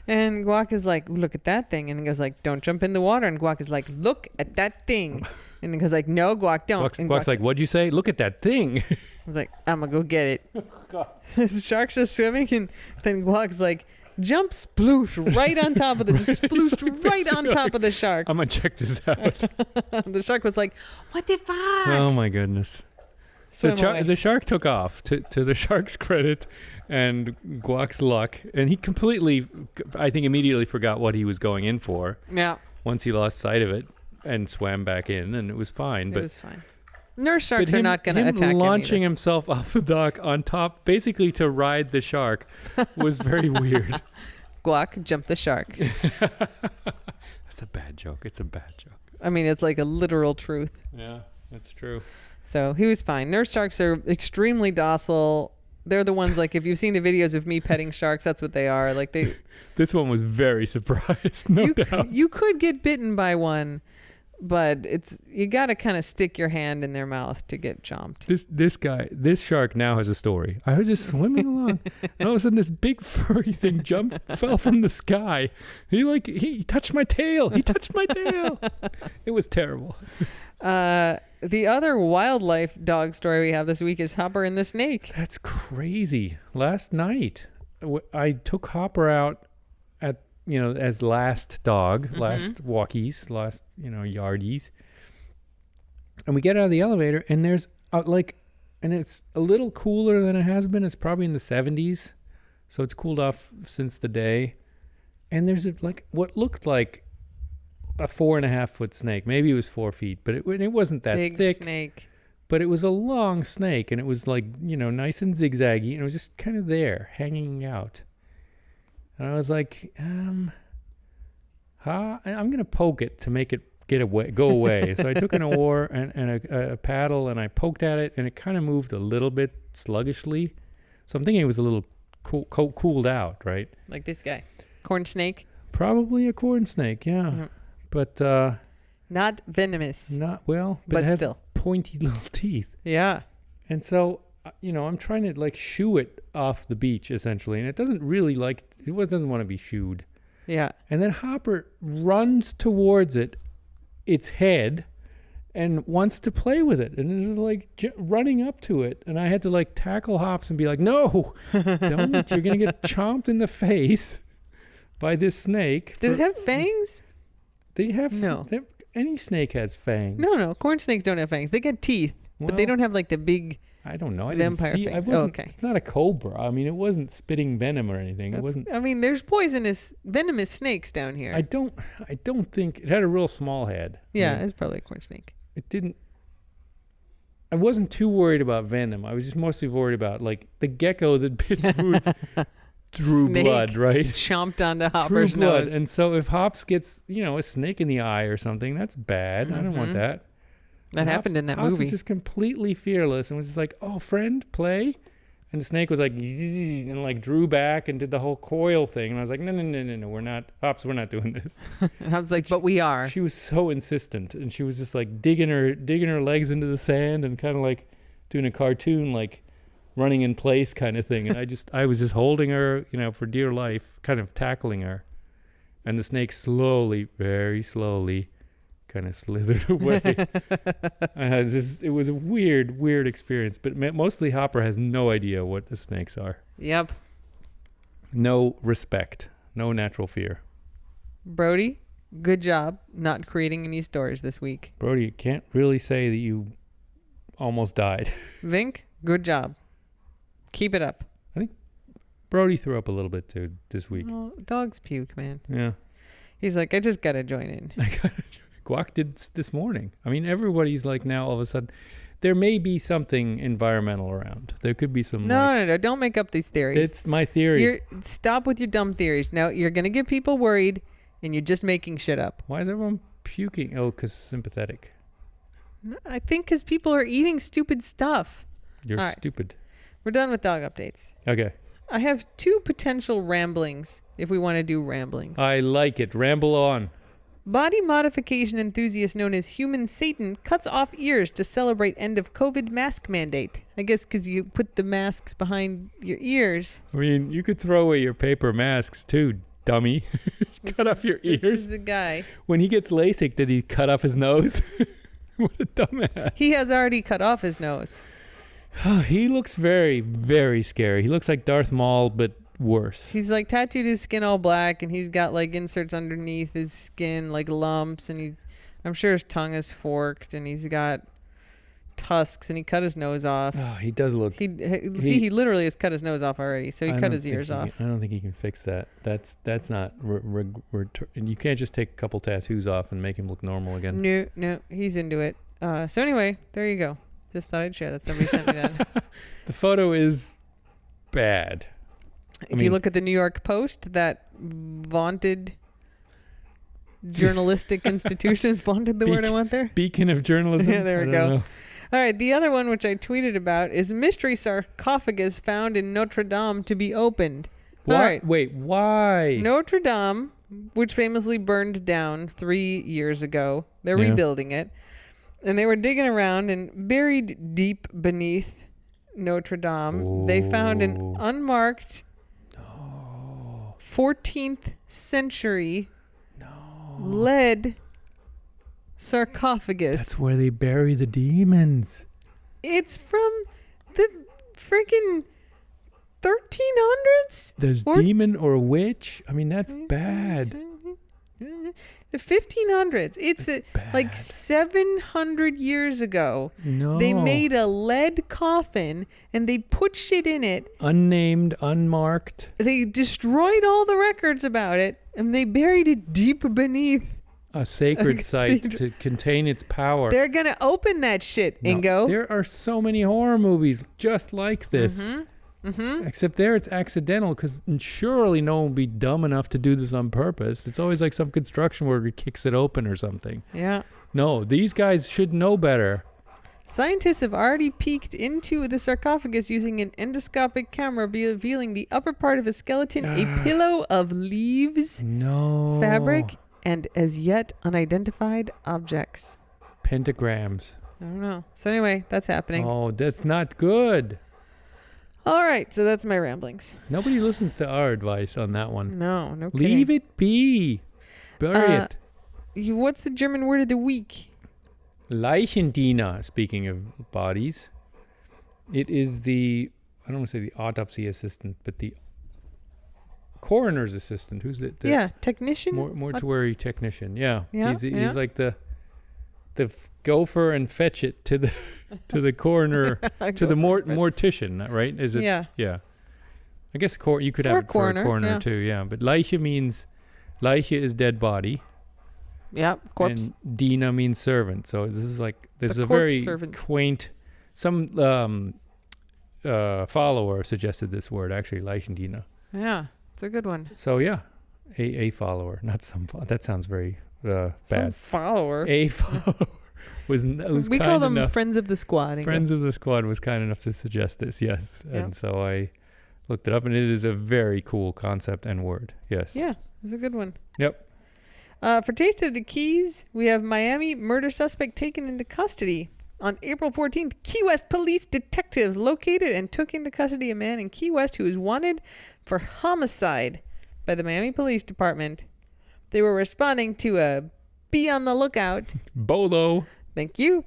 And Guac is like, look at that thing. And he goes like, don't jump in the water. And Guac is like, look at that thing. And he goes like, no, Guac, don't. Guac's like, what'd you say? Look at that thing. I was like, I'm going to go get it. The shark's just swimming. And then Guac's like, jump sploosh right on top of splooshed right on top of the shark. I'm going to check this out. The shark was like, what the fuck? Oh, my goodness. The shark took off, to the shark's credit and Guac's luck. And he completely, I think, immediately forgot what he was going in for. Yeah. Once he lost sight of it and swam back in, and it was fine. It was fine. Nurse sharks are not going to attack him. Launching himself off the dock on top, basically to ride the shark, was very weird. Guac jumped the shark. That's a bad joke. It's a bad joke. I mean, it's like a literal truth. Yeah, that's true. So he was fine. Nurse sharks are extremely docile. They're the ones, like, if you've seen the videos of me petting sharks, that's what they are. Like This one was very surprised, no doubt. You could get bitten by one, but you got to kind of stick your hand in their mouth to get chomped. This shark now has a story. I was just swimming along, and all of a sudden this big furry thing fell from the sky. He touched my tail. He touched my tail. It was terrible. The other wildlife dog story we have this week is Hopper and the snake. That's crazy. Last night, I took Hopper out as last dog, last walkies, last, yardies. And we get out of the elevator, and there's and it's a little cooler than it has been. It's probably in the 70s. So it's cooled off since the day. And there's what looked like a 4.5 foot snake. Maybe it was 4 feet, but it wasn't that big thick. Snake. But it was a long snake, and it was nice and zigzaggy, and it was just kind of there, hanging out. And I was like, I'm going to poke it to make it go away. So I took an oar and a paddle, and I poked at it, and it kind of moved a little bit sluggishly. So I'm thinking it was a little cooled out, right? Like this guy. Corn snake? Probably a corn snake, yeah. Mm-hmm. But not venomous. Not well, but it has still pointy little teeth. Yeah. And so, I'm trying to like shoo it off the beach essentially, and it doesn't really doesn't want to be shooed. Yeah. And then Hopper runs towards its head, and wants to play with it, and is like running up to it, and I had to like tackle Hops and be like, "No, don't! You're gonna get chomped in the face by this snake." Did it have fangs? They have no. Any snake has fangs. No. Corn snakes don't have fangs. They got teeth, but they don't have like the big. I don't know. I vampire didn't see. fangs. Okay. It's not a cobra. I mean, it wasn't spitting venom or anything. It wasn't. I mean, there's venomous snakes down here. I don't think it had a real small head. Yeah, it's probably a corn snake. It didn't. I wasn't too worried about venom. I was just mostly worried about like the gecko that bit Fruits drew blood, right? Chomped onto Hopper's nose. And so if Hops gets, a snake in the eye or something, that's bad. I don't want that. That happened in that Hops movie. was just completely fearless and was just like, "Oh, friend, play." And the snake was like, and like drew back and did the whole coil thing. And I was like, no, we're not, Hops, we're not doing this. And I was like, but we are. She was so insistent, and she was just like digging her legs into the sand and kind of like doing a cartoon, like running in place kind of thing. And I was just holding her, for dear life, kind of tackling her. And the snake slowly, very slowly, kind of slithered away. It was a weird experience, but mostly Hopper has no idea what the snakes are. Yep. No respect, no natural fear. Brody, good job not creating any stories this week. Brody, you can't really say that you almost died. Vink, good job. Keep it up. I think Brody threw up a little bit too this week. Oh, dogs puke, man. Yeah. He's like, I just gotta join in. Guac did this morning. I mean, everybody's like now all of a sudden, there may be something environmental around. There could be some. No. Don't make up these theories. It's my theory. Stop with your dumb theories. Now, you're going to get people worried, and you're just making shit up. Why is everyone puking? Oh, because sympathetic. I think because people are eating stupid stuff. You're stupid. We're done with dog updates. Okay. I have 2 potential ramblings if we want to do ramblings. I like it. Ramble on. Body modification enthusiast known as Human Satan cuts off ears to celebrate end of COVID mask mandate. I guess because you put the masks behind your ears. I mean, you could throw away your paper masks too, dummy. Cut off your ears. This is the guy. When he gets LASIK, did he cut off his nose? What a dumbass. He has already cut off his nose. He looks very, very scary. He looks like Darth Maul, but worse. He's like tattooed his skin all black, and he's got like inserts underneath his skin, like lumps, and I'm sure his tongue is forked, and he's got tusks, and he cut his nose off. Oh, he does look. He literally has cut his nose off already, so he cut his ears off. I don't think he can fix that. That's not. And you can't just take a couple tattoos off and make him look normal again. No, he's into it. So anyway, there you go. Just thought I'd share that. Somebody sent me that. The photo is bad. If you look at the New York Post, that vaunted journalistic institution is vaunted the word I want there? Beacon of journalism. Yeah, there we go. All right, the other one, which I tweeted about, is mystery sarcophagus found in Notre Dame to be opened. What? All right. Wait, why? Notre Dame, which famously burned down 3 years ago. They're rebuilding it. And they were digging around, and buried deep beneath Notre Dame, they found an unmarked 14th century lead sarcophagus. That's where they bury the demons. It's from the freaking 1300s? There's demon or witch? I mean, that's bad. The 1500s. It's like 700 years ago. No. They made a lead coffin and they put shit in it. Unnamed, unmarked. They destroyed all the records about it and they buried it deep beneath a sacred site to contain its power. They're going to open that shit, Ingo. There are so many horror movies just like this. Mm-hmm. Mm-hmm. Except there it's accidental because surely no one will be dumb enough to do this on purpose. It's always like some construction worker kicks it open or something. Yeah. No, these guys should know better. Scientists have already peeked into the sarcophagus using an endoscopic camera revealing the upper part of a skeleton, a pillow of leaves, fabric, and as yet unidentified objects. Pentagrams. I don't know. So anyway, that's happening. Oh, that's not good. All right, so that's my ramblings. Nobody listens to our advice on that one. No kidding. Leave it be. Bury it. What's the German word of the week? Leichendiener, speaking of bodies. It is I don't want to say the autopsy assistant, but the coroner's assistant. Who's the technician? Mortuary technician. Yeah. Yeah, he's like the gopher and fetch it to the to the coroner, to the mortician, right? Is it? Yeah. Yeah. I guess you could have it for a coroner too, yeah. But Leiche is dead body. Yeah, corpse. And Dina means servant. So this is a very quaint. Some follower suggested this word, actually, Leichendiener. Yeah, it's a good one. So yeah, a follower, not some. That sounds very bad. Some follower. A follower. was we call them enough. Friends of the squad. Friends of the squad was kind enough to suggest this, yes. Yep. And so I looked it up, and it is a very cool concept and word. Yes. Yeah, it's a good one. Yep. For Taste of the Keys, we have Miami murder suspect taken into custody. On April 14th, Key West police detectives located and took into custody a man in Key West who is wanted for homicide by the Miami Police Department. They were responding to a be on the lookout. Bolo. Thank you.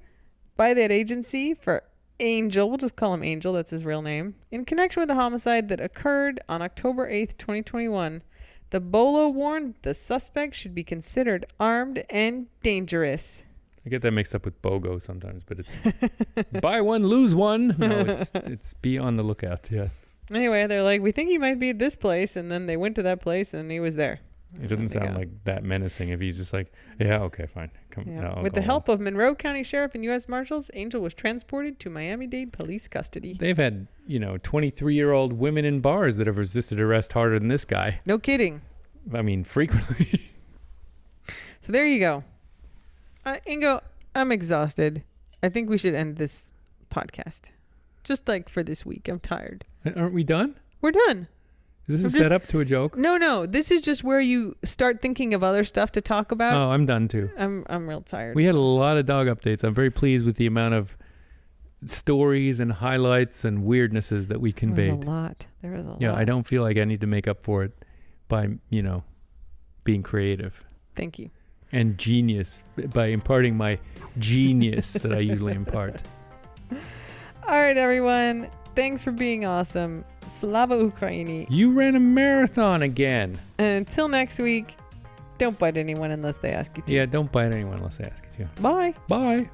By that agency for Angel, we'll just call him Angel, that's his real name, in connection with the homicide that occurred on October 8th, 2021. The Bolo warned the suspect should be considered armed and dangerous. I get that mixed up with BOGO sometimes, but it's buy one, lose one. No, it's be on the lookout, yes. Anyway, they're like, we think he might be at this place, and then they went to that place, and he was there. It doesn't sound like that menacing if he's just like, yeah, okay, fine. Come. Yeah. With the help of Monroe County Sheriff and U.S. Marshals, Angel was transported to Miami-Dade police custody. They've had, 23-year-old women in bars that have resisted arrest harder than this guy. No kidding. I mean, frequently. So there you go. Ingo, I'm exhausted. I think we should end this podcast. Just for this week. I'm tired. Aren't we done? We're done. Is this a setup to a joke? No. This is just where you start thinking of other stuff to talk about. Oh, I'm done too. I'm real tired. We had a lot of dog updates. I'm very pleased with the amount of stories and highlights and weirdnesses that we conveyed. There was a lot. Yeah, I don't feel like I need to make up for it by, being creative. Thank you. And genius, by imparting my genius that I usually impart. All right, everyone. Thanks for being awesome. Slava Ukraini. You ran a marathon again. And until next week, don't bite anyone unless they ask you to. Yeah, don't bite anyone unless they ask you to. Bye. Bye.